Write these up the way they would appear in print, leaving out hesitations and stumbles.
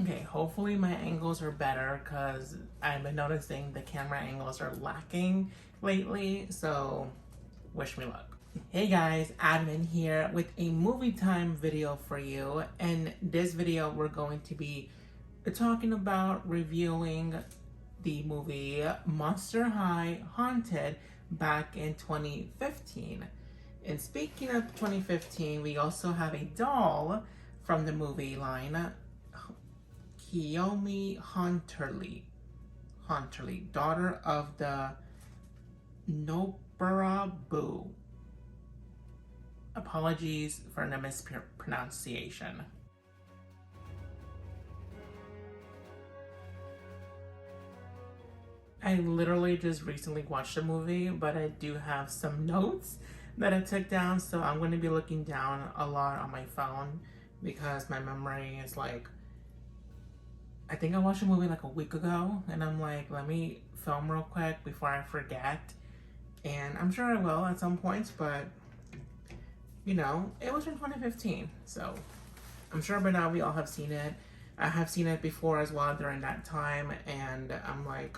Okay, hopefully my angles are better because I've been noticing the camera angles are lacking lately, so wish me luck. Hey guys, Admin here with a movie time video for you. In this video, we're going to be talking about reviewing the movie Monster High Haunted back in 2015. And speaking of 2015, we also have a doll from the movie line, Kiyomi Hunterly, daughter of the Nobarabu. Apologies for the mispronunciation. I literally just recently watched the movie, but I do have some notes that I took down, so I'm going to be looking down a lot on my phone because my memory is like, I think I watched a movie like a week ago, and I'm like, let me film real quick before I forget. And I'm sure I will at some points, but you know, it was from 2015, so I'm sure by now we all have seen it. I have seen it before as well during that time, and I'm like,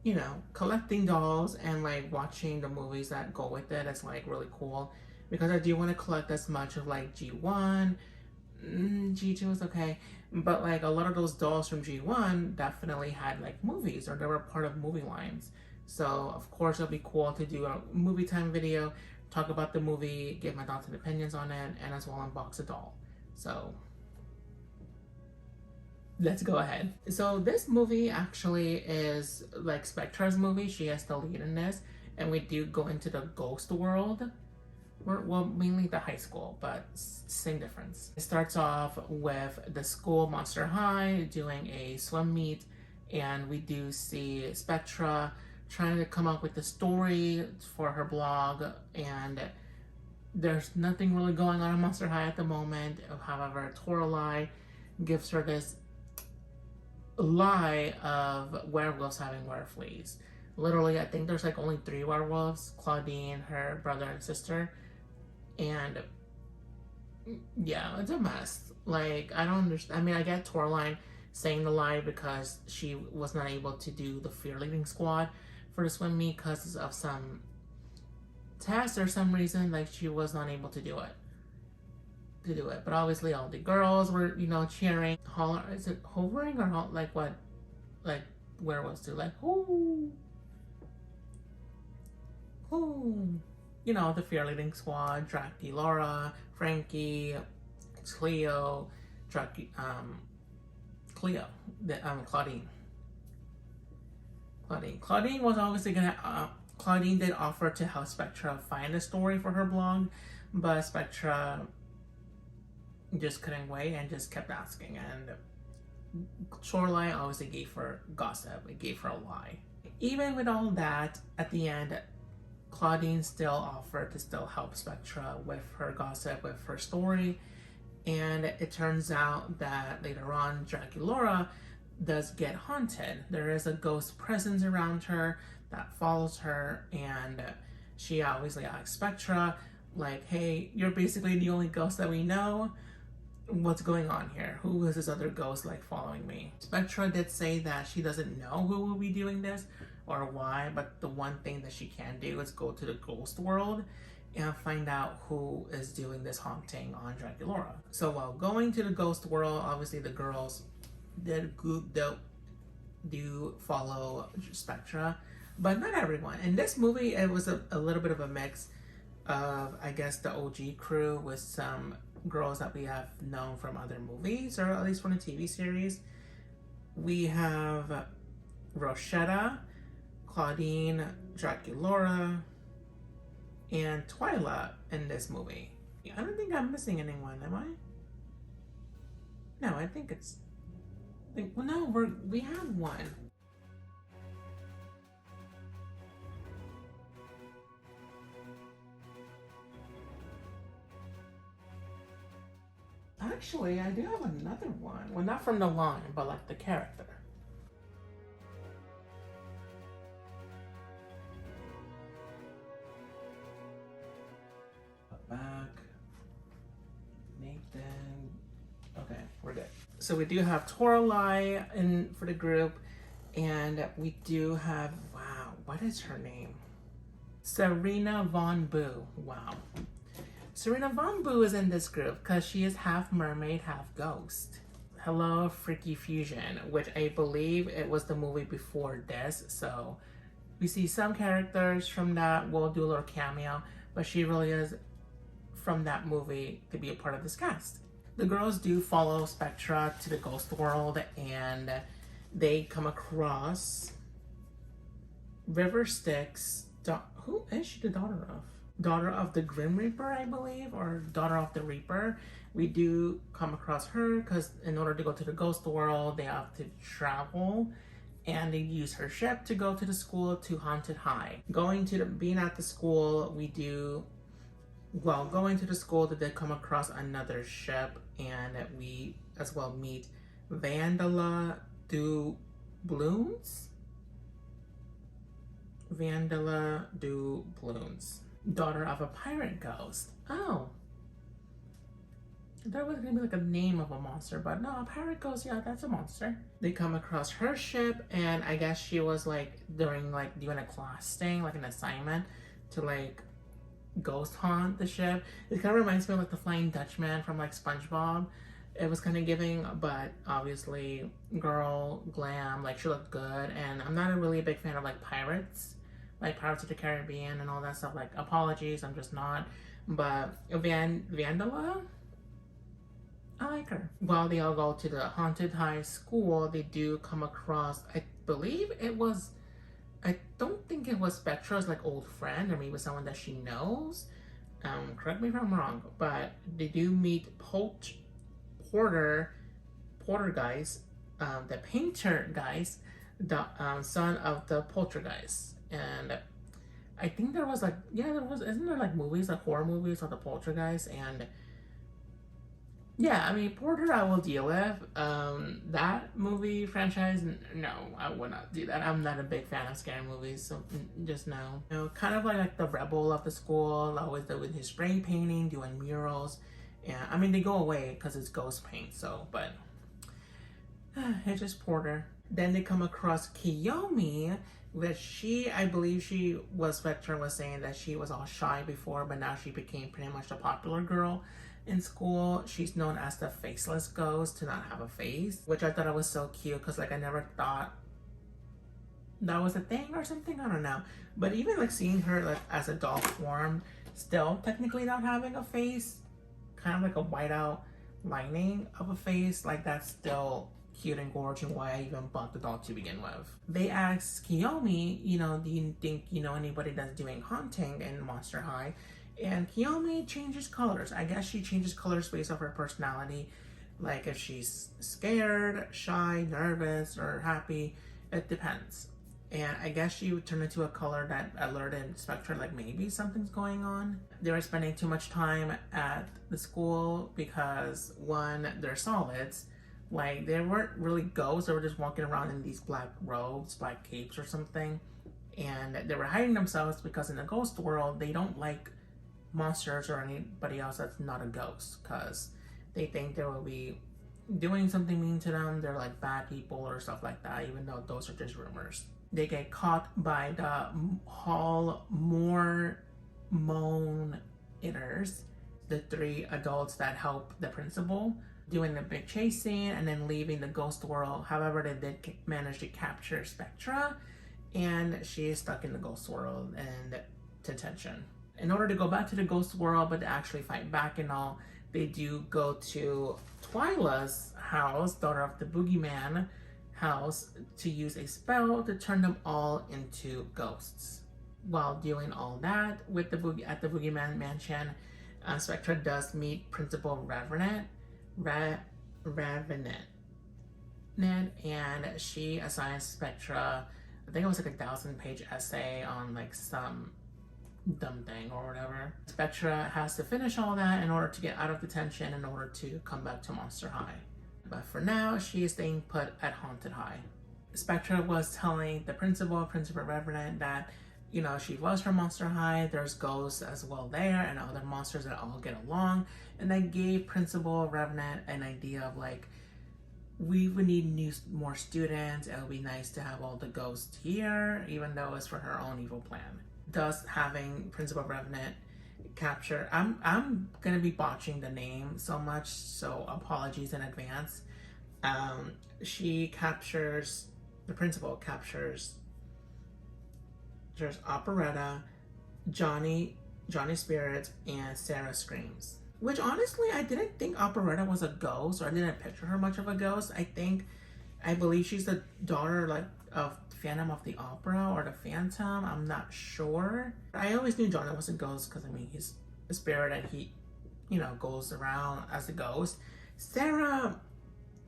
you know, collecting dolls and like watching the movies that go with it is like really cool because I do want to collect as much of like G1. G2 is okay, but like a lot of those dolls from G1 definitely had like movies or they were part of movie lines. So of course it'll be cool to do a movie time video, talk about the movie, give my thoughts and opinions on it, and as well unbox a doll. So let's go ahead. So this movie actually is like Spectra's movie. She has the lead in this, and we do go into the ghost world. Well, mainly the high school, but same difference. It starts off with the school Monster High doing a swim meet, and we do see Spectra trying to come up with the story for her blog, and there's nothing really going on in Monster High at the moment. However, Toralei gives her this lie of werewolves having werefleas. Literally, I think there's like only 3 werewolves, Claudine, her brother, and sister. And yeah, it's a mess. Like, I don't understand. I mean, I get Toralei saying the lie because she was not able to do the fear leading squad for the swim meet because of some test or some reason. Like, she was not able to do it. But obviously, all the girls were, you know, cheering. Is it hovering or like what? Like werewolves do? Like, ooh, ooh. You know, the fear leading squad, Draki, Laura, Frankie, Cleo, Draki, Claudine. Claudine was obviously gonna, Claudine did offer to help Spectra find a story for her blog, but Spectra just couldn't wait and just kept asking, and Toralei obviously gave her gossip, it gave her a lie. Even with all that, at the end, Claudine still offered to still help Spectra with her gossip, with her story, and it turns out that later on, Draculaura does get haunted. There is a ghost presence around her that follows her, and she obviously asks Spectra, like, hey, you're basically the only ghost that we know. What's going on here? Who is this other ghost like following me? Spectra did say that she doesn't know who will be doing this or why, but the one thing that she can do is go to the ghost world and find out who is doing this haunting on Draculaura. So while going to the ghost world, obviously the girls do follow Spectra, but not everyone. In this movie, it was a little bit of a mix of, I guess, the OG crew with some girls that we have known from other movies, or at least from the TV series. We have Rochetta, Claudine, Draculaura, and Twyla in this movie. I don't think I'm missing anyone, am I? No, I think it's... well, no, we have one. Actually, I do have another one. Well, not from the line, but like the character. Back. Nathan. Okay. we're good. So we do have Toralei in for the group, and we do have, wow, what is her name? Serena Von Boo. Wow. Serena Von Boo is in this group because she is half mermaid, half ghost. Hello Freaky Fusion, which I believe it was the movie before this, so we see some characters from that. We'll do a little cameo, but she really is from that movie to be a part of this cast. The girls do follow Spectra to the ghost world, and they come across River Styx. Who is she the daughter of? Daughter of the Grim Reaper, I believe, or daughter of the Reaper. We do come across her because in order to go to the ghost world, they have to travel, and they use her ship to go to the school to Haunted High. Being at the school, going to the school, they did come across another ship, and we as well meet Vandala Doubloons. Vandala Doubloons, daughter of a pirate ghost. Oh. That was gonna be like a name of a monster, but no, a pirate ghost, yeah, that's a monster. They come across her ship, and I guess she was like doing a class thing, like an assignment to like ghost haunt the ship. It kind of reminds me of like the Flying Dutchman from like SpongeBob. It was kind of giving, but obviously girl glam, like she looked good, and I'm not really a big fan of like pirates, like Pirates of the Caribbean and all that stuff. Like, apologies, I'm just not. But Vandala, I like her. While they all go to the Haunted High School, they do come across, I believe it was, I don't think it was Spectra's like old friend, or maybe someone that she knows. Correct me if I'm wrong, but they do meet Porter guys, the painter guys, the son of the poltergeist. And I think there was isn't there like movies, like horror movies of the poltergeist? And yeah, I mean, Porter I will deal with. That movie franchise, no, I would not do that. I'm not a big fan of scary movies, so just no. You know, kind of like the rebel of the school, always with his spray painting, doing murals. Yeah, I mean, they go away because it's ghost paint, so, but it's just Porter. Then they come across Kiyomi, which I believe Spectra was saying that she was all shy before, but now she became pretty much a popular girl in school. She's known as the faceless ghost, to not have a face, which I thought it was so cute because like I never thought that was a thing or something, I don't know. But even like seeing her like as a doll form, still technically not having a face, kind of like a whiteout lining of a face, like that's still cute and gorgeous, and why I even bought the doll to begin with. They asked Kiyomi, do you think you know anybody that's doing haunting in Monster High? And Kiyomi changes colors. I guess she changes colors based off her personality, like if she's scared, shy, nervous, or happy. It depends. And I guess she would turn into a color that alerted Spectra like maybe something's going on. They were spending too much time at the school because, one, they're solids. Like, they weren't really ghosts. They were just walking around in these black robes, black capes or something. And they were hiding themselves because in the ghost world, they don't like monsters or anybody else that's not a ghost, because they think they will be doing something mean to them. They're like bad people or stuff like that, even though those are just rumors. They get caught by the Hall Mormonitors, the 3 adults that help the principal, doing the big chase scene and then leaving the ghost world. However, they did manage to capture Spectra, and she is stuck in the ghost world and detention. In order to go back to the ghost world, but to actually fight back and all, they do go to Twyla's house, daughter of the Boogeyman house, to use a spell to turn them all into ghosts. While doing all that with at the Boogeyman mansion, Spectra does meet Principal Revenant, and she assigns Spectra, I think it was like a 1,000-page essay on like some dumb thing or whatever. Spectra has to finish all that in order to get out of detention, in order to come back to Monster High. But for now, she is staying put at Haunted High. Spectra was telling the Principal Revenant, that you know, she loves her Monster High. There's ghosts as well there and other monsters that all get along. And that gave Principal Revenant an idea of like, we would need more students. It would be nice to have all the ghosts here, even though it's for her own evil plan. Thus, having Principal Revenant capture, I'm gonna be botching the name so much, so apologies in advance. She captures, the principal captures, there's Operetta, Johnny Spirits, and Sarah Screams. Which honestly, I didn't think Operetta was a ghost, or I didn't picture her much of a ghost. I believe she's the daughter like of Phantom of the Opera or the Phantom. I'm not sure. I always knew Johnny was a ghost because I mean he's a spirit and he, you know, goes around as a ghost. Sarah,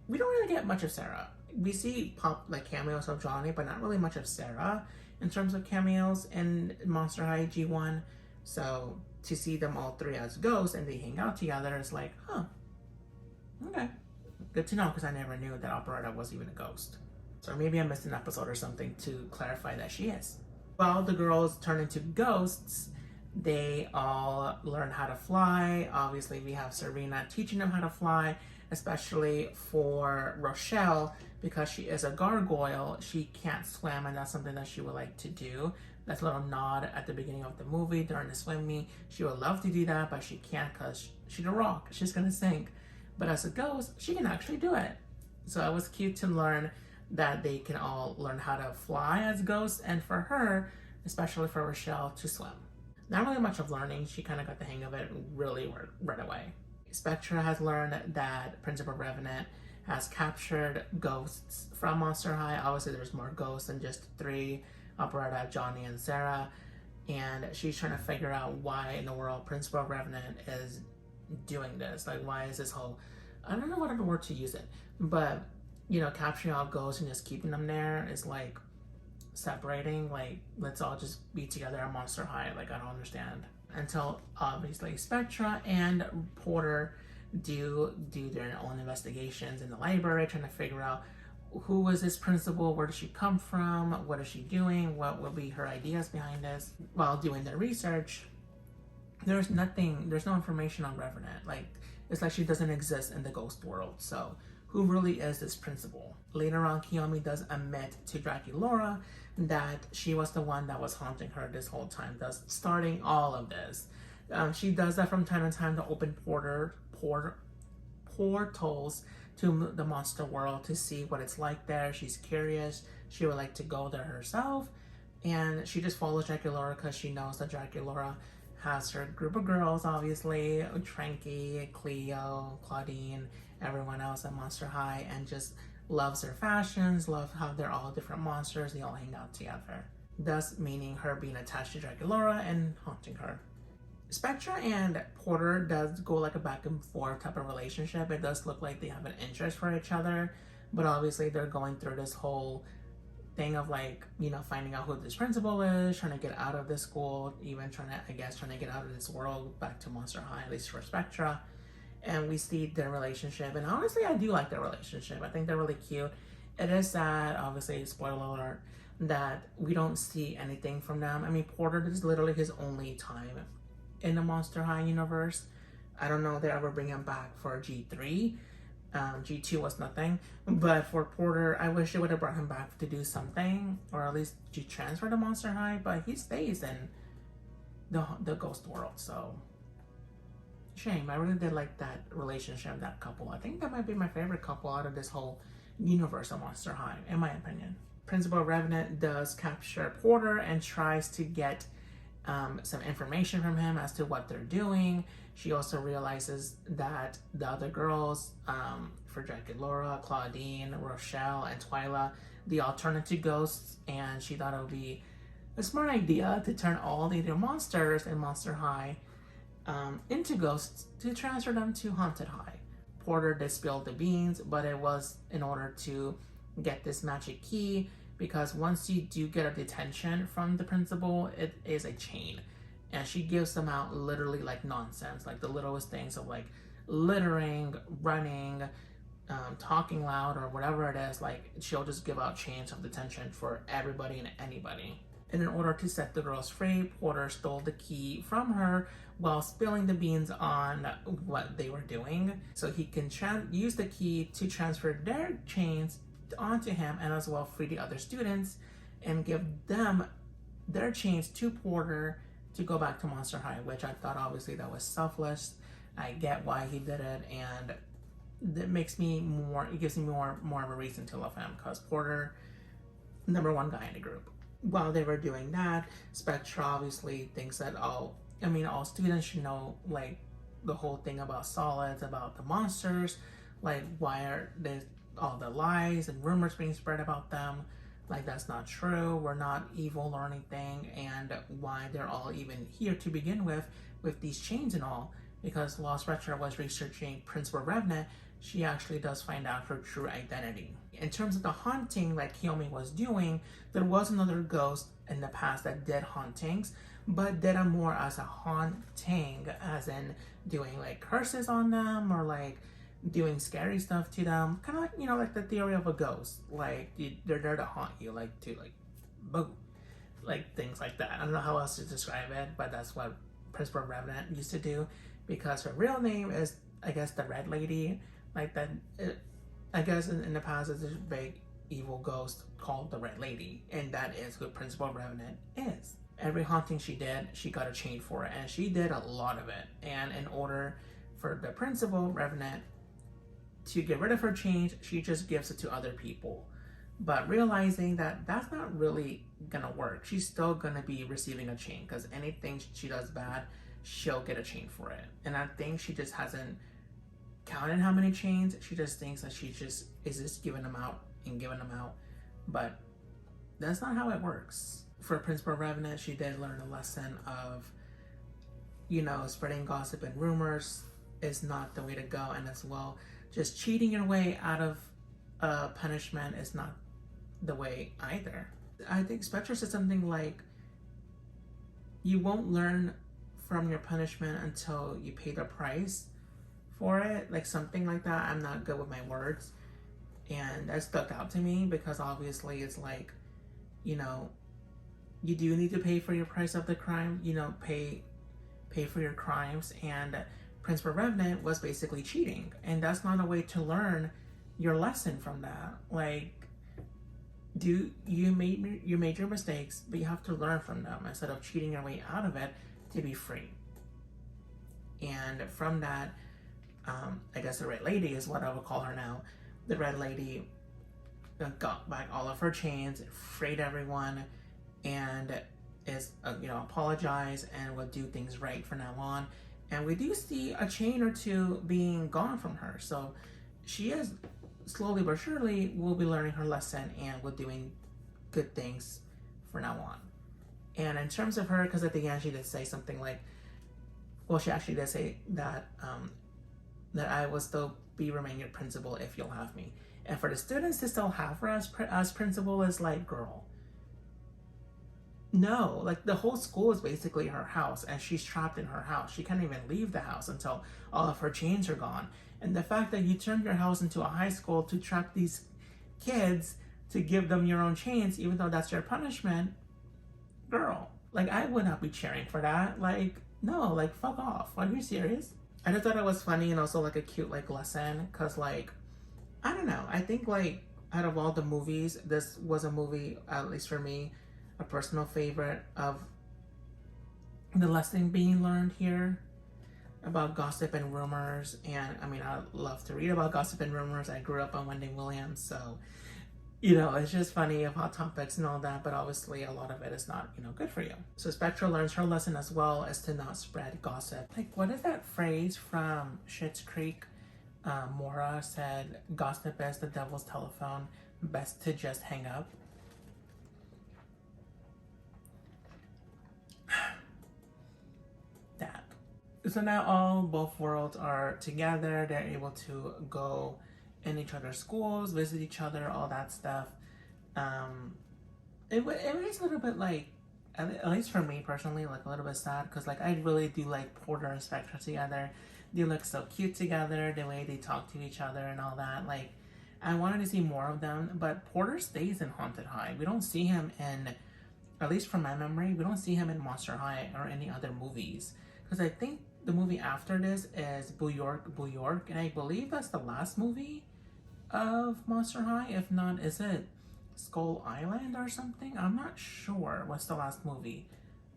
we don't really get much of Sarah. We see pop like cameos of Johnny, but not really much of Sarah in terms of cameos in Monster High G1. So to see them all three as ghosts and they hang out together is like, huh, okay. Good to know, because I never knew that Operetta was even a ghost. So maybe I missed an episode or something to clarify that she is. While the girls turn into ghosts, they all learn how to fly. Obviously, we have Serena teaching them how to fly, especially for Rochelle, because she is a gargoyle. She can't swim, and that's something that she would like to do. That's a little nod at the beginning of the movie during the swim meet. She would love to do that, but she can't because she's a rock. She's gonna sink. But as a ghost, she can actually do it. So it was cute to learn that they can all learn how to fly as ghosts, and for her, especially for Rochelle, to swim. Not really much of learning. She kind of got the hang of it really right away. Spectra has learned that Principal Revenant has captured ghosts from Monster High. Obviously, there's more ghosts than just three, Operetta, Johnny, and Sarah. And she's trying to figure out why in the world Principal Revenant is doing this. Like, why is this whole, I don't know what other word to use it, but, you know, capturing all ghosts and just keeping them there is like separating, like, let's all just be together at Monster High. Like, I don't understand. Until obviously Spectra and Porter do their own investigations in the library, trying to figure out who was this principal, where did she come from, what is she doing, what will be her ideas behind this. While doing their research, there's no information on Revenant. Like, it's like she doesn't exist in the ghost world. So who really is this principal? Later on, Kiyomi does admit to Draculaura that she was the one that was haunting her this whole time, thus starting all of this. She does that from time to time to open portals to the monster world to see what it's like there. She's curious. She would like to go there herself. And she just follows Draculaura because she knows that Draculaura has her group of girls, obviously, Tranky, Cleo, Claudine, everyone else at Monster High, and just loves their fashions, love how they're all different monsters, they all hang out together. Thus meaning her being attached to Draculaura and haunting her. Spectra and Porter does go like a back and forth type of relationship. It does look like they have an interest for each other, but obviously they're going through this whole thing of like, you know, finding out who this principal is, trying to get out of this school, even trying to get out of this world back to Monster High, at least for Spectra. And we see their relationship, and honestly, I do like their relationship. I think they're really cute. It is sad, obviously, spoiler alert, that we don't see anything from them. I mean, Porter, this is literally his only time in the Monster High universe. I don't know if they ever bring him back for G3. G2 was nothing, but for Porter, I wish they would have brought him back to do something, or at least to transfer to Monster High, but he stays in the ghost world, so shame. I really did like that relationship, that couple. I think that might be my favorite couple out of this whole universe of Monster High, in my opinion. Principal Revenant does capture Porter and tries to get some information from him as to what they're doing. She also realizes that the other girls, for Draculaura, Claudine, Rochelle, and Twyla, they all turn into ghosts, and she thought it would be a smart idea to turn all the other monsters in Monster High into ghosts to transfer them to Haunted High. Porter did spill the beans, but it was in order to get this magic key, because once you do get a detention from the principal, it is a chain, and she gives them out literally like nonsense, like the littlest things of like littering, running, talking loud, or whatever it is. Like, she'll just give out chains of detention for everybody and anybody. And in order to set the girls free, Porter stole the key from her while spilling the beans on what they were doing. So he can use the key to transfer their chains onto him and as well free the other students and give them their chains to Porter to go back to Monster High, which I thought obviously that was selfless. I get why he did it, and it gives me more of a reason to love him, because Porter, #1 guy in the group. While they were doing that, Spectra obviously thinks that all students should know like the whole thing about solids, about the monsters, like why are there all the lies and rumors being spread about them, like that's not true, we're not evil or anything, and why they're all even here to begin with these chains and all. Because while Spectra was researching Principal Revenant, she actually does find out her true identity. In terms of the haunting like Kiyomi was doing, there was another ghost in the past that did hauntings, but did it more as a haunting, as in doing like curses on them or like doing scary stuff to them. Kind of like, you know, like the theory of a ghost. Like they're there to haunt you, like to like boo, like things like that. I don't know how else to describe it, but that's what Principal Revenant used to do, because her real name is, I guess, the Red Lady. Like that, I guess in the past it's a big evil ghost called the Red Lady, and that is who Principal Revenant is. Every haunting she did, she got a chain for it, and she did a lot of it. And in order for the Principal Revenant to get rid of her chains, she just gives it to other people. But realizing that that's not really gonna work, she's still gonna be receiving a chain, because anything she does bad, she'll get a chain for it. And I think she just hasn't counted how many chains. She just thinks that she just is just giving them out and giving them out, but that's not how it works. For Principal Revenant, she did learn a lesson of, you know, spreading gossip and rumors is not the way to go, and as well, just cheating your way out of punishment is not the way either. I think Spectra said something like, you won't learn from your punishment until you pay the price for it, like something like that. I'm not good with my words, and that stuck out to me, because obviously it's like, you know, you do need to pay for your price of the crime, you know, pay for your crimes. And Principal Revenant was basically cheating, and that's not a way to learn your lesson from that. Like, you made your mistakes, but you have to learn from them instead of cheating your way out of it to be free. And from that, I guess the Red Lady is what I would call her now. The Red Lady got back all of her chains, freed everyone, and is you know, apologize and will do things right from now on. And we do see a chain or two being gone from her, so she is slowly but surely will be learning her lesson and will doing good things from now on. And in terms of her, because at the end she did say something like, well, she actually did say that that I will still remain your principal if you'll have me. And for the students to still have her as principal is like, girl, no, like the whole school is basically her house, and she's trapped in her house. She can't even leave the house until all of her chains are gone. And the fact that you turned your house into a high school to trap these kids, to give them your own chains, even though that's your punishment, girl, like I would not be cheering for that. Like, no, like fuck off. Are you serious? I just thought it was funny, and also like a cute like lesson, because like, I don't know, I think like out of all the movies, this was a movie, at least for me, a personal favorite of the lesson being learned here about gossip and rumors. And I mean, I love to read about gossip and rumors. I grew up on Wendy Williams, so you know, it's just funny of hot topics and all that, but obviously a lot of it is not, you know, good for you. So Spectra learns her lesson as well, as to not spread gossip. Like, what is that phrase from Schitt's Creek? Maura said, gossip is the devil's telephone, best to just hang up. That. So now both worlds are together. They're able to go in each other's schools, visit each other, all that stuff. It was a little bit like, at least for me personally, like a little bit sad, because like I really do like Porter and Spectra together. They look so cute together, the way they talk to each other and all that. Like, I wanted to see more of them, but Porter stays in Haunted High. We don't see him in at least from my memory, we don't see him in Monster High or any other movies. Because I think the movie after this is Boo York, Boo York, and I believe that's the last movie of Monster High. If not, is it Skull Island or something? I'm not sure what's the last movie,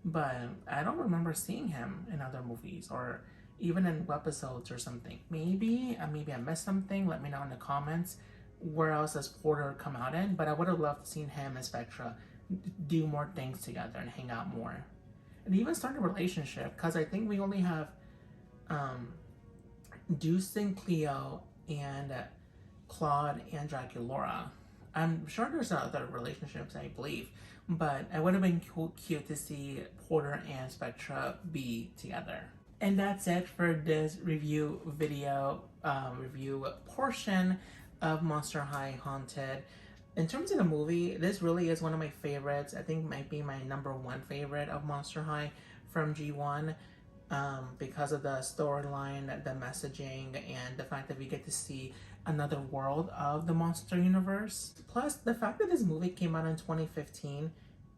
but I don't remember seeing him in other movies or even in webisodes or something. Maybe I missed something. Let me know in the comments. Where else does Porter come out in? But I would have loved to seen him and Spectra do more things together and hang out more, and even start a relationship. Because I think we only have Deuce and Cleo and Claude and Draculaura. I'm sure there's other relationships, I believe, but it would have been cute to see Porter and Spectra be together. And that's it for this review video, review portion of Monster High Haunted. In terms of the movie, this really is one of my favorites. I think it might be my #1 favorite of Monster High from G1, because of the storyline, the messaging, and the fact that we get to see another world of the monster universe. Plus, the fact that this movie came out in 2015,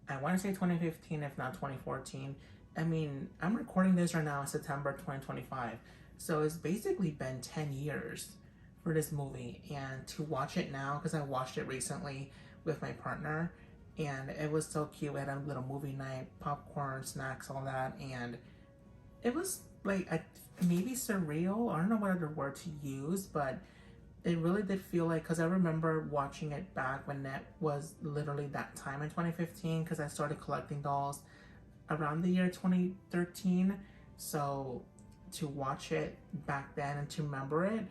I want to say 2015, if not 2014. I mean, I'm recording this right now in September 2025, so it's basically been 10 years for this movie. And to watch it now, because I watched it recently with my partner, and it was so cute. We had a little movie night, popcorn, snacks, all that, and it was like maybe surreal. I don't know what other word to use, but it really did feel like, because I remember watching it back when it was literally that time in 2015, because I started collecting dolls around the year 2013. So to watch it back then and to remember it,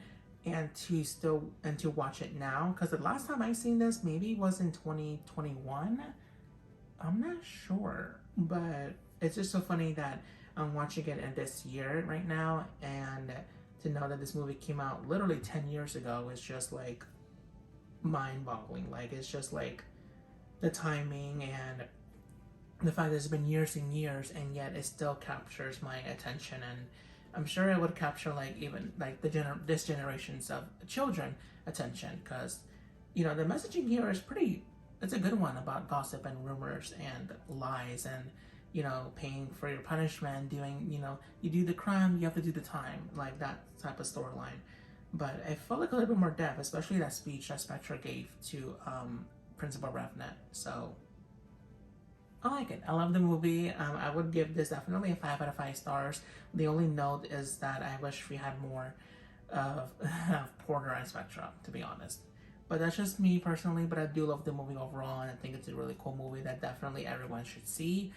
and to watch it now, because the last time I seen this maybe was in 2021. I'm not sure, but it's just so funny that I'm watching it in this year right now, and to know that this movie came out literally 10 years ago is just like mind-boggling. Like, it's just like the timing and the fact that it's been years and years, and yet it still captures my attention. And I'm sure it would capture like even like this generation's of children attention, because the messaging here is it's a good one about gossip and rumors and lies, and paying for your punishment, doing, you do the crime, you have to do the time, like that type of storyline. But I felt like a little bit more depth, especially that speech that Spectra gave to Principal Revenant. So I like it. I love the movie. I would give this definitely a 5 out of 5 stars. The only note is that I wish we had more of Porter and Spectra, to be honest. But that's just me personally, but I do love the movie overall, and I think it's a really cool movie that definitely everyone should see,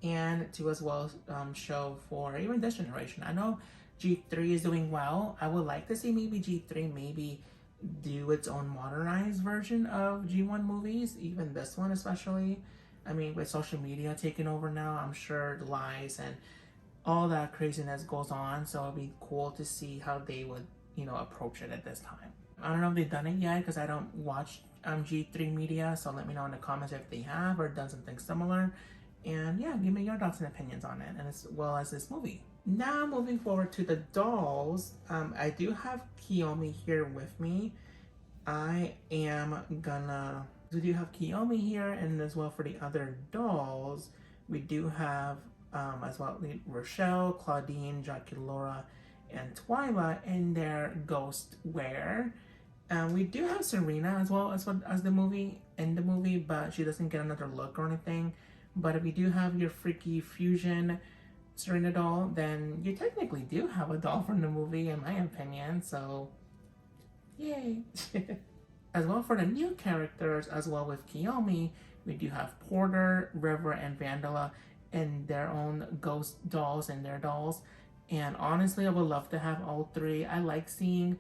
and to as well show for even this generation. I know G3 is doing well. I would like to see maybe G3 maybe do its own modernized version of G1 movies, even this one especially. I mean, with social media taking over now, I'm sure the lies and all that craziness goes on, so it'd be cool to see how they would, approach it at this time. I don't know if they've done it yet, because I don't watch G3 media, so let me know in the comments if they have or done something similar. And yeah, give me your thoughts and opinions on it, and as well as this movie. Now moving forward to the dolls, I do have Kiyomi here with me. We do have Kiyomi here, and as well for the other dolls, we do have as well Rochelle, Claudine, Draculaura, and Twyla in their ghost wear. We do have Serena as well as the movie, but she doesn't get another look or anything. But if you do have your freaky fusion Serena doll, then you technically do have a doll from the movie, in my opinion. So, yay! As well for the new characters, as well with Kiyomi, we do have Porter, River, and Vandala in their own ghost dolls and their dolls. And honestly, I would love to have all three. I like seeing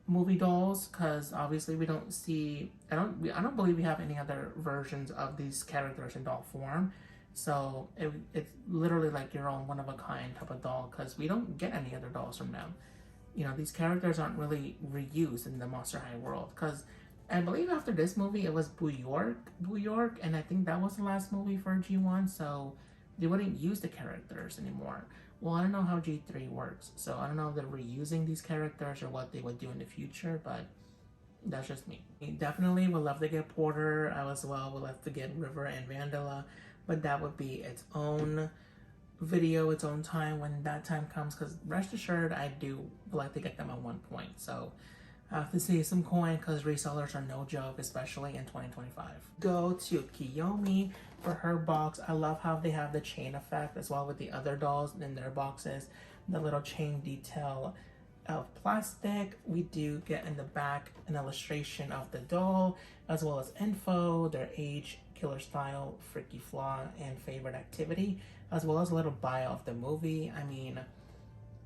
movie dolls, because obviously we don't see, I don't believe we have any other versions of these characters in doll form. So it's literally like your own one-of-a-kind type of doll, because we don't get any other dolls from them. These characters aren't really reused in the Monster High world, because I believe after this movie it was Boo York, and I think that was the last movie for G1, so they wouldn't use the characters anymore. Well, I don't know how G3 works, so I don't know if they're reusing these characters or what they would do in the future, but that's just me. I definitely would love to get Porter. I as well would love to get River and Vandala, but that would be its own video, its own time when that time comes, because rest assured I do like to get them at one point. So I have to save some coin because resellers are no joke, especially in 2025. Go to Kiyomi for her box. I love how they have the chain effect as well with the other dolls in their boxes. The little chain detail of plastic. We do get in the back an illustration of the doll as well as info, their age, killer style, freaky flaw, and favorite activity, as well as a little bio of the movie. I mean,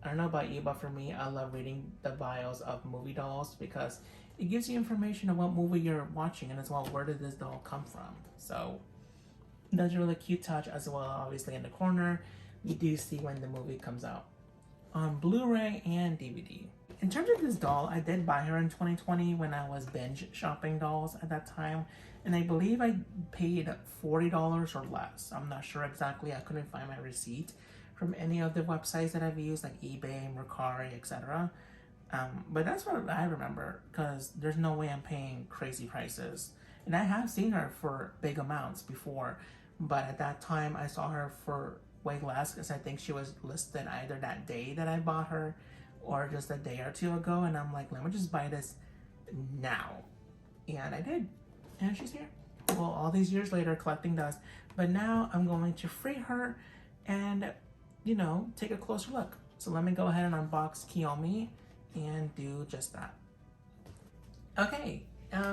I don't know about you, but for me, I love reading the bios of movie dolls because it gives you information on what movie you're watching and as well where did this doll come from. So that's a really cute touch. As well, obviously in the corner, you do see when the movie comes out on Blu-ray and DVD. In terms of this doll, I did buy her in 2020 when I was binge shopping dolls at that time, and I believe I paid $40 or less. I'm not sure exactly. I couldn't find my receipt from any of the websites that I've used, like eBay, Mercari, etc. But that's what I remember, because there's no way I'm paying crazy prices. And I have seen her for big amounts before, but at that time I saw her for way less because I think she was listed either that day that I bought her or just a day or two ago. And I'm like, let me just buy this now. And I did. And she's here. Well, all these years later, collecting dust. But now I'm going to free her and, you know, take a closer look. So let me go ahead and unbox Kiyomi and do just that. Okay,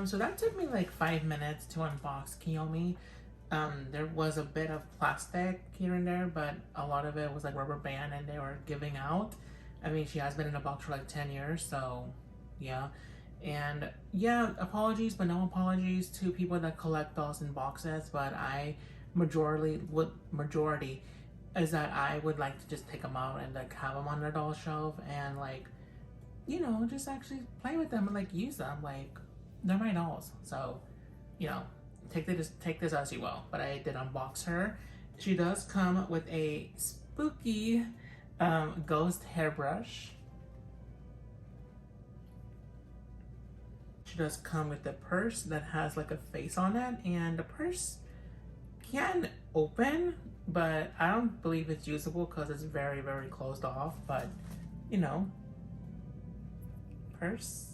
so that took me like 5 minutes to unbox Kiyomi. There was a bit of plastic here and there, but a lot of it was like rubber band and they were giving out. I mean, she has been in a box for like 10 years, so yeah. And yeah, apologies, but no apologies to people that collect dolls in boxes, but majority is that I would like to just take them out and like have them on their doll shelf and like, you know, just actually play with them and like use them. Like, they're my dolls, so, you know, take this as you will. But I did unbox her. She does come with a spooky ghost hairbrush. She does come with a purse that has like a face on it, and the purse can open, but I don't believe it's usable because it's very, very closed off. But, you know, purse.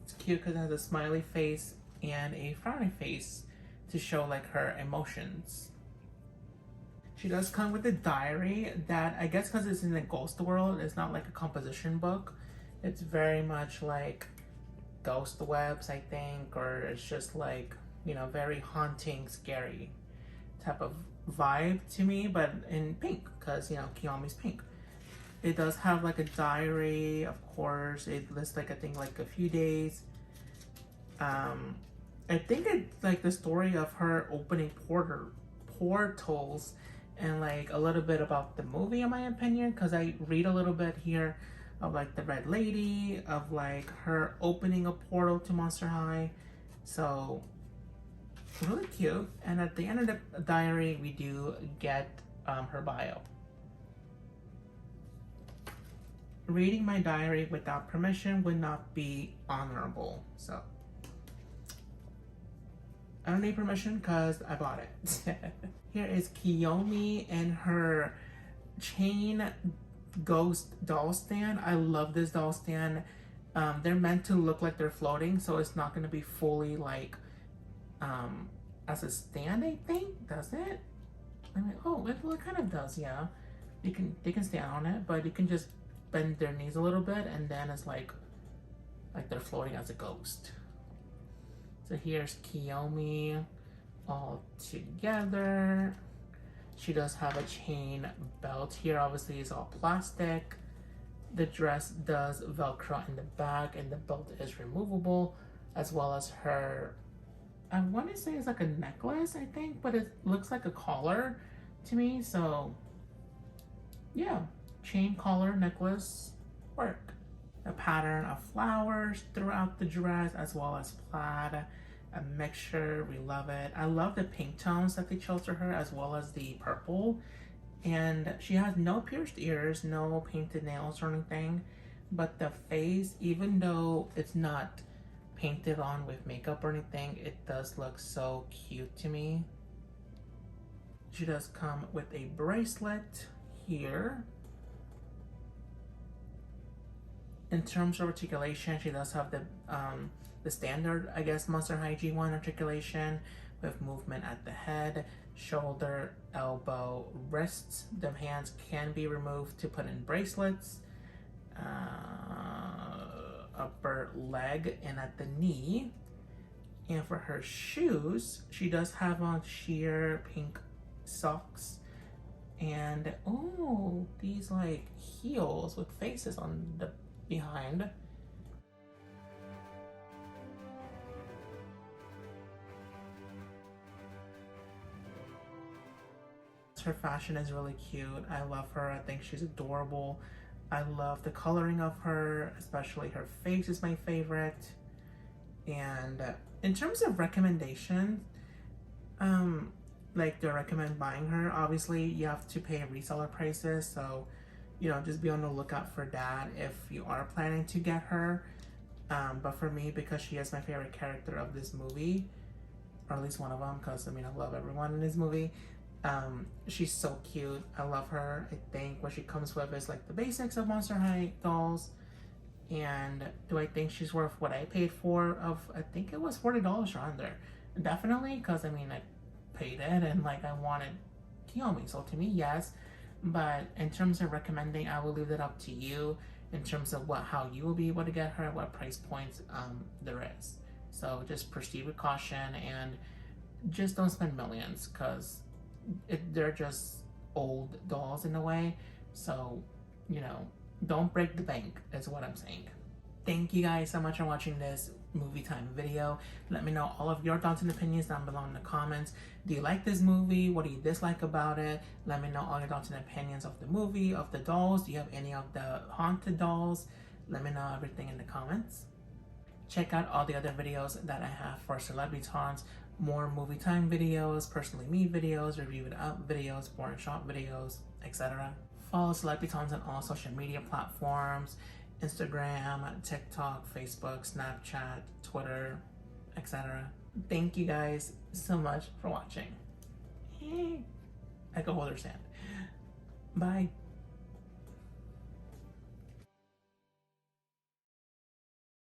It's cute because it has a smiley face and a frowny face to show like her emotions. She does come with a diary that, I guess because it's in the ghost world, it's not like a composition book. It's very much like ghost webs, I think, or it's just like, you know, very haunting, scary type of vibe to me, but in pink, because, you know, Kiyomi's pink. It does have like a diary, of course. It lists like, I think like a few days. I think it's like the story of her opening portals and like a little bit about the movie, in my opinion, because I read a little bit here of like the Red Lady, of like her opening a portal to Monster High. So really cute. And at the end of the diary, we do get her bio. Reading my diary without permission would not be honorable. So I don't need permission because I bought it. Here is Kiyomi and her chain ghost doll stand. I love this doll stand. They're meant to look like they're floating, so it's not going to be fully like as a stand, I think. Does it? I mean, oh, well, it kind of does, yeah. They can stand on it, but you can just bend their knees a little bit and then it's like they're floating as a ghost. So here's Kiyomi all together. She does have a chain belt here. Obviously, it's all plastic. The dress does Velcro in the back and the belt is removable, as well as her, I want to say it's like a necklace, I think, but it looks like a collar to me. So yeah, chain, collar, necklace, work. A pattern of flowers throughout the dress, as well as plaid, a mixture. We love it. I love the pink tones that they chose for her, as well as the purple. And she has no pierced ears, no painted nails or anything, but the face, even though it's not painted on with makeup or anything, it does look so cute to me. She does come with a bracelet here. In terms of articulation, she does have the standard, I guess, Monster High G1 articulation with movement at the head, shoulder, elbow, wrists. The hands can be removed to put in bracelets. Upper leg and at the knee. And for her shoes, she does have on sheer pink socks and oh, these like heels with faces on the behind. Her fashion is really cute. I love her. I think she's adorable. I love the coloring of her, especially her face is my favorite. And in terms of recommendation, like, do I recommend buying her? Obviously, you have to pay reseller prices, so just be on the lookout for that if you are planning to get her. But for me, because she is my favorite character of this movie, or at least one of them, because I love everyone in this movie. She's so cute. I love her. I think what she comes with is like the basics of Monster High dolls. And do I think she's worth what I paid for? I think it was $40 around there. Definitely, because I paid it and like I wanted Kiyomi. So to me, yes. But in terms of recommending, I will leave that up to you in terms of how you will be able to get her, what price points there is. So just proceed with caution and just don't spend millions, because they're just old dolls in a way. So, don't break the bank is what I'm saying. Thank you guys so much for watching this movie time video. Let me know all of your thoughts and opinions down below in the comments. Do you like this movie? What do you dislike about it? Let me know all your thoughts and opinions of the movie, of the dolls. Do you have any of the haunted dolls? Let me know everything in the comments. Check out all the other videos that I have for Celebritants. More movie time videos, personally me videos, review it up videos, boring shop videos, etc. Follow Celebritants on all social media platforms: Instagram, TikTok, Facebook, Snapchat, Twitter, etc. Thank you guys so much for watching. I can hold her stand. Bye.